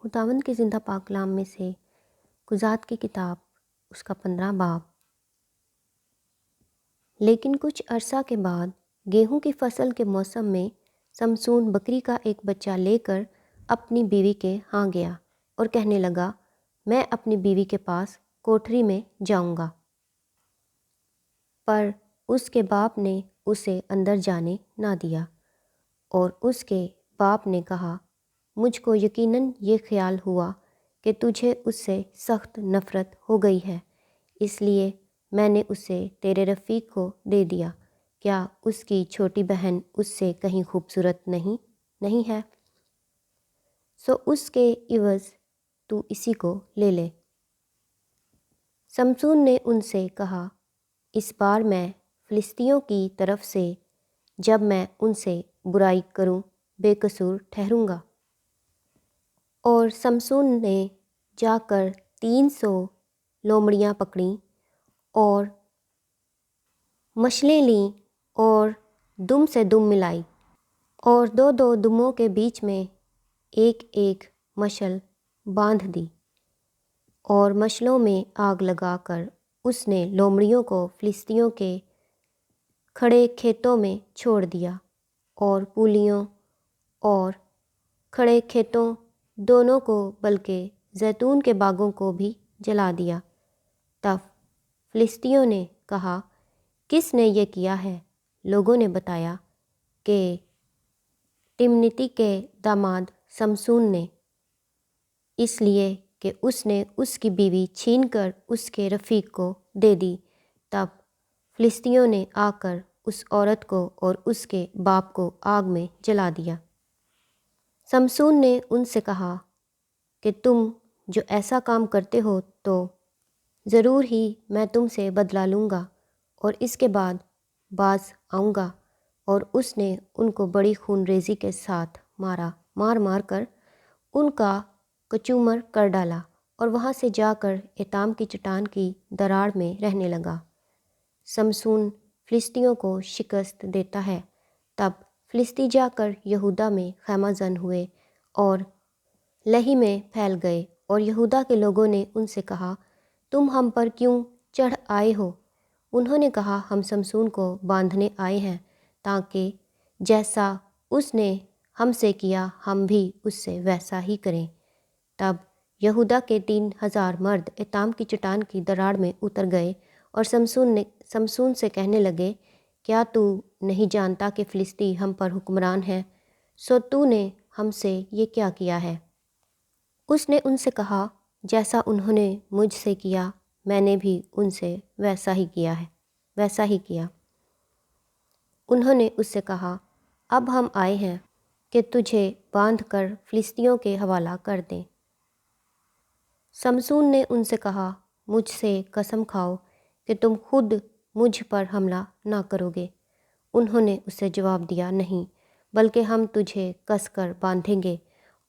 خداوند کے زندہ پاک کلام میں سے قضات کی کتاب اس کا 15 باب۔ لیکن کچھ عرصہ کے بعد گیہوں کی فصل کے موسم میں سمسون بکری کا ایک بچہ لے کر اپنی بیوی کے ہاں گیا اور کہنے لگا، میں اپنی بیوی کے پاس کوٹھری میں جاؤں گا۔ پر اس کے باپ نے اسے اندر جانے نہ دیا، اور اس کے باپ نے کہا، مجھ کو یقیناً یہ خیال ہوا کہ تجھے اس سے سخت نفرت ہو گئی ہے، اس لیے میں نے اسے تیرے رفیق کو دے دیا۔ کیا اس کی چھوٹی بہن اس سے کہیں خوبصورت نہیں ہے؟ سو اس کے عوض تو اسی کو لے لے۔ سمسون نے ان سے کہا، اس بار میں فلسطینیوں کی طرف سے جب میں ان سے برائی کروں بے قصور ٹھہروں گا۔ اور سمسون نے جا کر 300 لومڑیاں پکڑیں اور مشلیں لیں اور دم سے دم ملائی، اور 2 دموں کے بیچ میں ایک ایک مشل باندھ دی، اور مشلوں میں آگ لگا کر اس نے لومڑیوں کو فلسطینیوں کے کھڑے کھیتوں میں چھوڑ دیا، اور پولیوں اور کھڑے کھیتوں دونوں کو بلکہ زیتون کے باغوں کو بھی جلا دیا۔ تب فلسطینیوں نے کہا، کس نے یہ کیا ہے؟ لوگوں نے بتایا کہ تمنتی کے داماد سمسون نے، اس لیے کہ اس نے اس کی بیوی چھین کر اس کے رفیق کو دے دی۔ تب فلسطینیوں نے آ کر اس عورت کو اور اس کے باپ کو آگ میں جلا دیا۔ سمسون نے ان سے کہا کہ تم جو ایسا کام کرتے ہو تو ضرور ہی میں تم سے بدلہ لوں گا، اور اس کے بعد باز آؤں گا۔ اور اس نے ان کو بڑی خون ریزی کے ساتھ مار کر ان کا کچومر کر ڈالا، اور وہاں سے جا کر ایتام کی چٹان کی دراڑ میں رہنے لگا۔ سمسون فلسطینیوں کو شکست دیتا ہے۔ تب فلسطی جا کر یہودا میں خیمہ زن ہوئے اور لہی میں پھیل گئے، اور یہودا کے لوگوں نے ان سے کہا، تم ہم پر کیوں چڑھ آئے ہو؟ انہوں نے کہا، ہم سمسون کو باندھنے آئے ہیں، تاکہ جیسا اس نے ہم سے کیا ہم بھی اس سے ویسا ہی کریں۔ تب یہودا کے 3000 مرد ایتام کی چٹان کی دراڑ میں اتر گئے اور سمسون سے کہنے لگے، کیا تو نہیں جانتا کہ فلسطی ہم پر حکمران ہیں؟ سو تو نے ہم سے یہ کیا کیا ہے؟ اس نے ان سے کہا، جیسا انہوں نے مجھ سے کیا میں نے بھی ان سے ویسا ہی کیا۔ انہوں نے اس سے کہا، اب ہم آئے ہیں کہ تجھے باندھ کر فلسطینیوں کے حوالہ کر دیں۔ سمسون نے ان سے کہا، مجھ سے قسم کھاؤ کہ تم خود مجھ پر حملہ نہ کرو گے۔ انہوں نے اسے جواب دیا، نہیں، بلکہ ہم تجھے کس کر باندھیں گے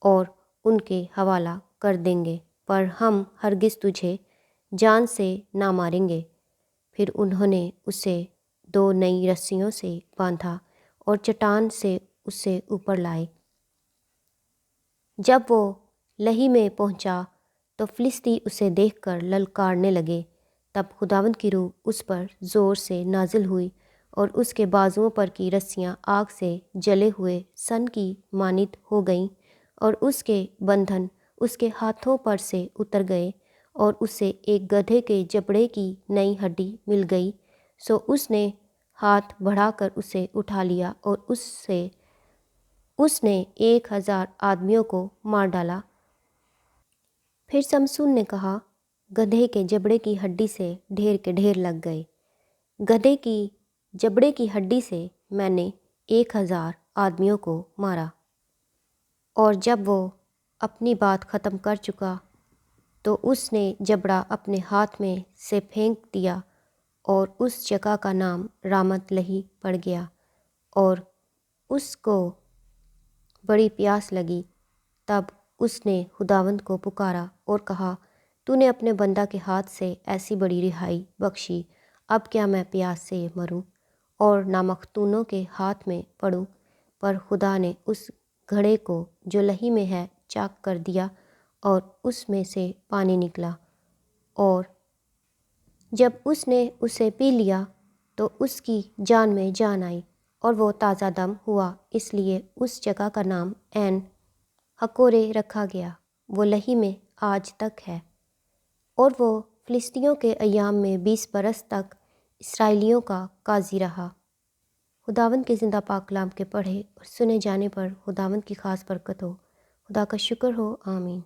اور ان کے حوالہ کر دیں گے، پر ہم ہرگز تجھے جان سے نہ ماریں گے۔ پھر انہوں نے اسے 2 نئی رسیوں سے باندھا اور چٹان سے اسے اوپر لائے۔ جب وہ لہی میں پہنچا تو فلسطی اسے دیکھ کر للکارنے لگے۔ تب خداوند کی روح اس پر زور سے نازل ہوئی، اور اس کے بازوؤں پر کی رسیاں آگ سے جلے ہوئے سن کی مانند ہو گئیں، اور اس کے بندھن اس کے ہاتھوں پر سے اتر گئے، اور اسے ایک گدھے کے جبڑے کی نئی ہڈی مل گئی۔ سو اس نے ہاتھ بڑھا کر اسے اٹھا لیا، اور اس نے 1000 آدمیوں کو مار ڈالا۔ پھر سمسون نے کہا، گدھے کے جبڑے کی ہڈی سے ڈھیر کے ڈھیر لگ گئے۔ گدھے کی جبڑے کی ہڈی سے میں نے 1000 آدمیوں کو مارا۔ اور جب وہ اپنی بات ختم کر چکا تو اس نے جبڑا اپنے ہاتھ میں سے پھینک دیا، اور اس جگہ کا نام رامت لہی پڑ گیا۔ اور اس کو بڑی پیاس لگی۔ تب اس نے خداوند کو پکارا اور کہا، تو نے اپنے بندہ کے ہاتھ سے ایسی بڑی رہائی بخشی، اب کیا میں پیاس سے مروں اور نامختونوں کے ہاتھ میں پڑوں؟ پر خدا نے اس گھڑے کو جو لہی میں ہے چاک کر دیا، اور اس میں سے پانی نکلا، اور جب اس نے اسے پی لیا تو اس کی جان میں جان آئی اور وہ تازہ دم ہوا۔ اس لیے اس جگہ کا نام عین حقورے رکھا گیا۔ وہ لہی میں آج تک ہے، اور وہ فلسطینیوں کے ایام میں 20 برس تک اسرائیلیوں کا قاضی رہا۔ خداوند کے زندہ پاک کلام کے پڑھے اور سنے جانے پر خداوند کی خاص برکت ہو۔ خدا کا شکر ہو، آمین۔